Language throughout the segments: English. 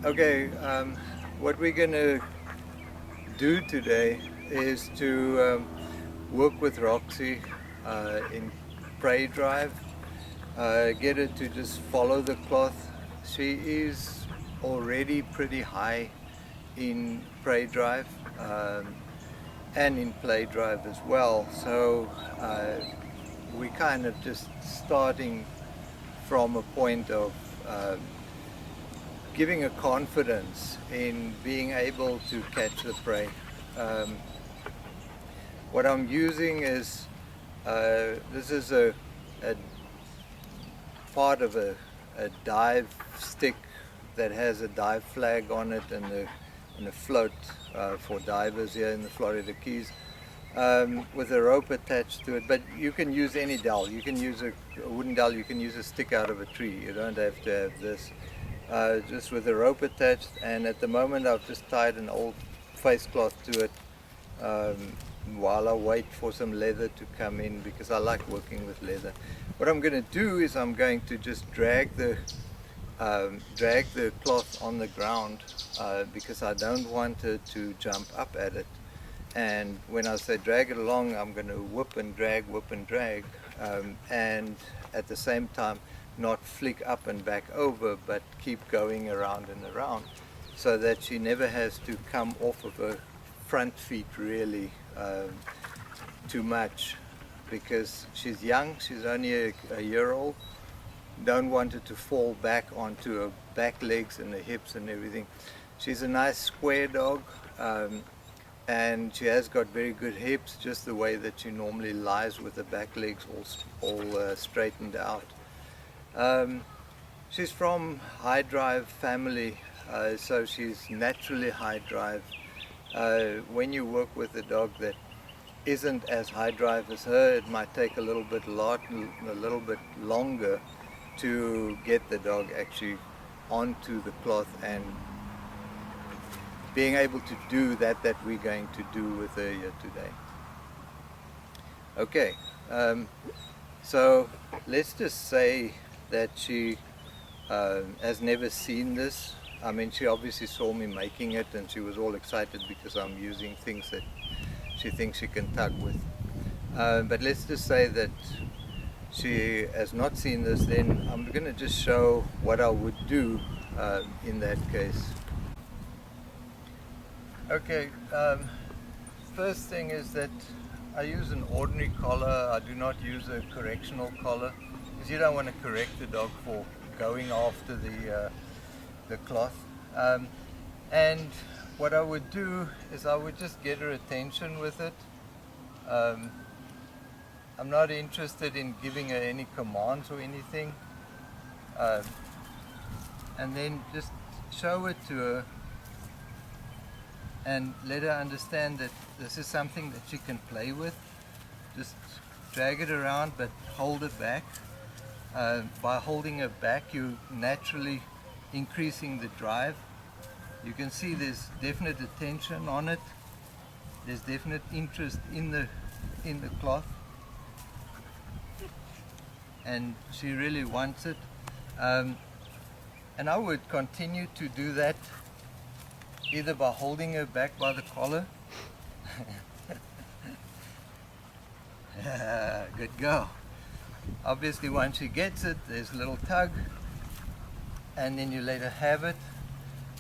Okay, what we're going to do today is to work with Rocksy in PreyDrive, get her to just follow the cloth. She is already pretty high in PreyDrive and in PlayDrive as well, so we kind of just starting from a point of giving a confidence in being able to catch the prey. Um, what I'm using is, this is a part of a dive stick that has a dive flag on it and a float for divers here in the Florida Keys, with a rope attached to it. But you can use any dowel. You can use a wooden dowel, you can use a stick out of a tree. You don't have to have this. Just with a rope attached, and at the moment I've just tied an old face cloth to it while I wait for some leather to come in, because I like working with leather. What I'm going to do is I'm going to just drag the cloth on the ground, because I don't want it to jump up at it. And when I say drag it along, I'm going to whip and drag, and at the same time not flick up and back over, but keep going around and around, so that she never has to come off of her front feet really too much, because she's young, she's only a year old. Don't want her to fall back onto her back legs and her hips and everything. She's a nice square dog, and she has got very good hips, just the way that she normally lies with the back legs all straightened out. She's from high drive family, so she's naturally high drive. When you work with a dog that isn't as high drive as her, it might take a little bit longer to get the dog actually onto the cloth and being able to do that we're going to do with her here today. Okay, so let's just say that she has never seen this. I mean, she obviously saw me making it and she was all excited because I'm using things that she thinks she can tug with. But let's just say that she has not seen this, then I'm going to just show what I would do in that case. Okay, first thing is that I use an ordinary collar. I do not use a correctional collar, because you don't want to correct the dog for going after the cloth. And what I would do is I would just get her attention with it. I'm not interested in giving her any commands or anything. And then just show it to her and let her understand that this is something that she can play with. Just drag it around, but hold it back. By holding her back, you're naturally increasing the drive. You can see there's definite attention on it. There's definite interest in the cloth, and she really wants it. And I would continue to do that either by holding her back by the collar. Good girl. Obviously, once she gets it, there's a little tug, and then you let her have it,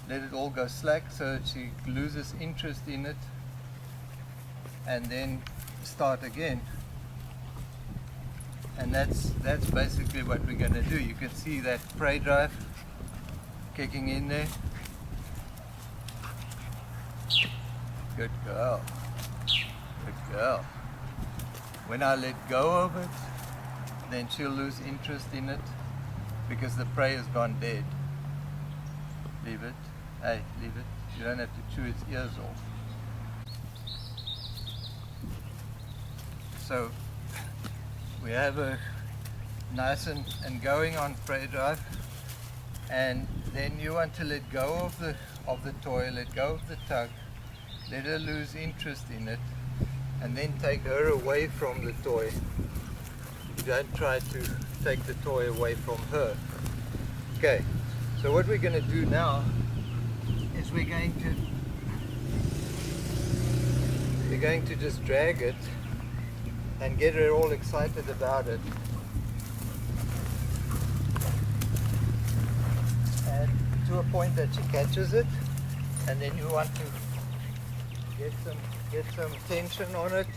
let it all go slack so that she loses interest in it, and then start again. And that's basically what we're going to do. You can see that PreyDrive kicking in there. Good girl. Good girl. When I let go of it, then she'll lose interest in it because the prey has gone dead. Leave it. Hey, leave it. You don't have to chew its ears off. So we have a nice and going on PreyDrive, and then you want to let go of the toy, let go of the tug, let her lose interest in it, and then take her away from the toy. Don't try to take the toy away from her. Okay, so what we're going to do now is we're going to just drag it and get her all excited about it. And to a point that she catches it, and then you want to get some tension on it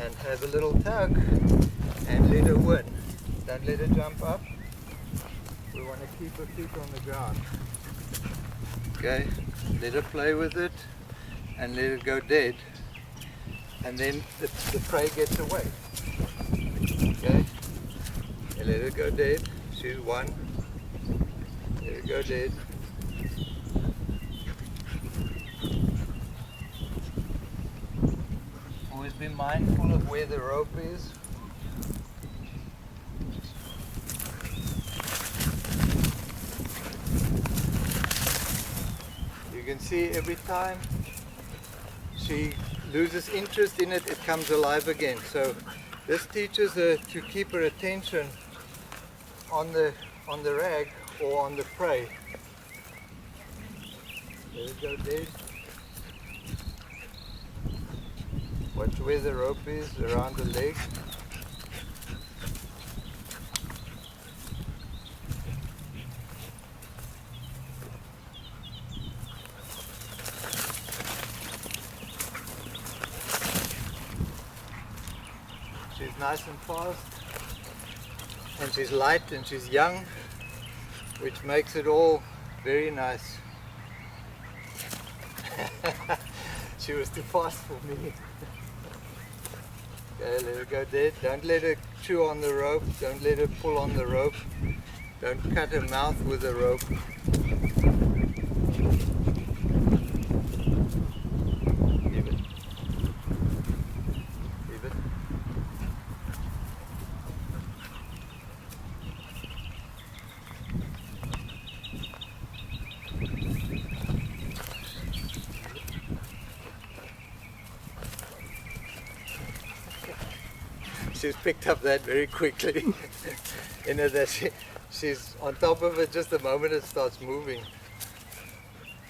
and have a little tug and let her win. Don't let her jump up. We want to keep her feet on the ground. Okay, let her play with it and let it go dead, and then the prey gets away. Okay, and let her go dead. She's won. Let her go dead. Always be mindful of where the rope is. You can see every time she loses interest in it, it comes alive again. So this teaches her to keep her attention on the rag or on the prey. Let it go dead. Watch where the rope is around the leg. She's nice and fast, and she's light and she's young, which makes it all very nice. She was too fast for me. Okay, let her go dead. Don't let her chew on the rope. Don't let her pull on the rope. Don't cut her mouth with the rope. Leave it. Leave it. She's picked up that very quickly. You know that she's on top of it just the moment it starts moving.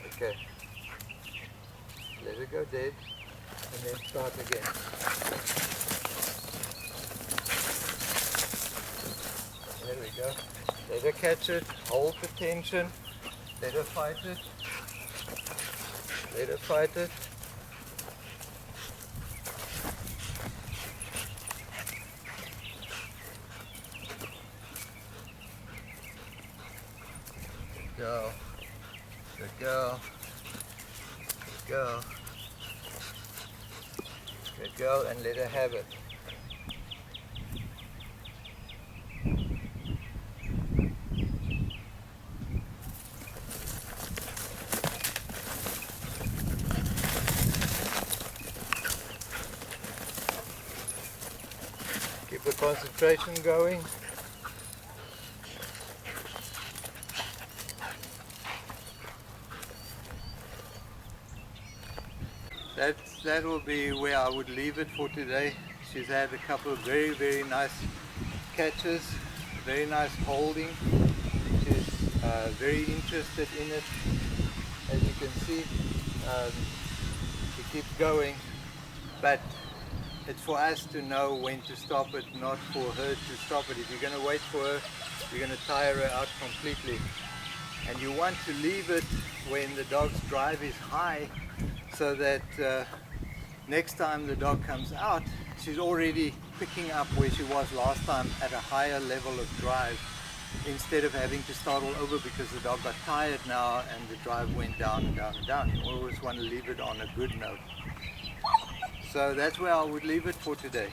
Okay. Let it go dead and then start again. There we go. Let her catch it, hold the tension, let her fight it. Let her fight it. Go. Good girl. Good girl. Good girl, and let her have it. Keep the concentration going. That will be where I would leave it for today. She's had a couple of very, very nice catches, very nice holding. She's very interested in it. As you can see, she keeps going, but it's for us to know when to stop it, not for her to stop it. If you're going to wait for her, you're going to tire her out completely. And you want to leave it when the dog's drive is high, so that next time the dog comes out, she's already picking up where she was last time at a higher level of drive, instead of having to start all over because the dog got tired now and the drive went down and down and down. You always want to leave it on a good note. So that's where I would leave it for today.